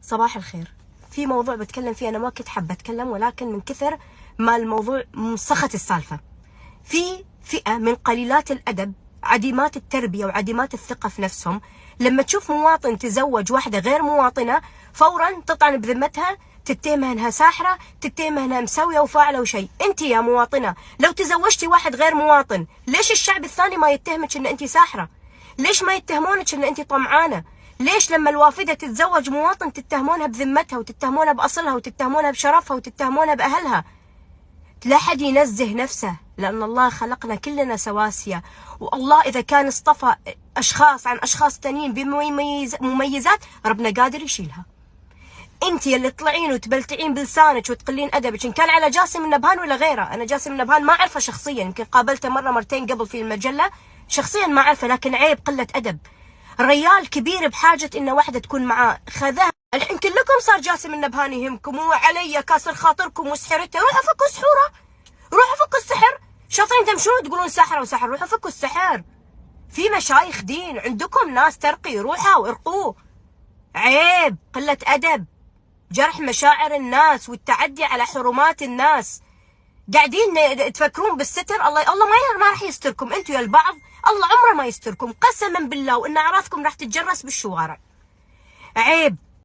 صباح الخير. في موضوع بتكلم فيه، أنا ما كنت حابة أتكلم، ولكن من كثر ما الموضوع مسخت السالفة. في فئة من قليلات الأدب، عديمات التربية وعديمات الثقة في نفسهم، لما تشوف مواطن تزوج واحدة غير مواطنة فورا تطعن بذمتها، تتهمها انها ساحرة، تتهمها انها مسوية وفاعلة وشيء. انت يا مواطنة لو تزوجتي واحد غير مواطن، ليش الشعب الثاني ما يتهمك ان انت ساحرة؟ ليش ما يتهمونك ان انت طمعانة؟ ليش لما الوافدة تتزوج مواطن تتهمونها بذمتها وتتهمونها بأصلها وتتهمونها بشرفها وتتهمونها بأهلها؟ لا حد ينزه نفسه، لأن الله خلقنا كلنا سواسية، والله إذا كان اصطفى أشخاص عن أشخاص تانيين بمميزات ربنا قادر يشيلها. انت اللي تطلعين وتبلتعين بلسانك وتقلين ادبك، ان كان على جاسم النبهان ولا غيره. انا جاسم النبهان ما اعرفه شخصيا، يمكن قابلته مره مرتين قبل في المجله، شخصيا ما اعرفه، لكن عيب قله ادب. الريال كبير بحاجه ان واحده تكون معاه، خذها. الحين كلكم صار جاسم النبهان يهمكم، وعلي كاسر خاطركم وسحرته. روحوا فكوا سحوره، روحوا فكوا السحر. شاطرين تمشون تقولون سحره وسحر، روحوا فكوا السحر. في مشايخ دين عندكم، ناس ترقي، روحوا وارقوه. عيب قله ادب، جرح مشاعر الناس والتعدي على حرمات الناس. قاعدين تفكرون بالستر. الله ما راح يستركم انتم يا البعض، الله عمره ما يستركم قسما بالله، وان اعراضكم راح تتجرس بالشوارع. عيب.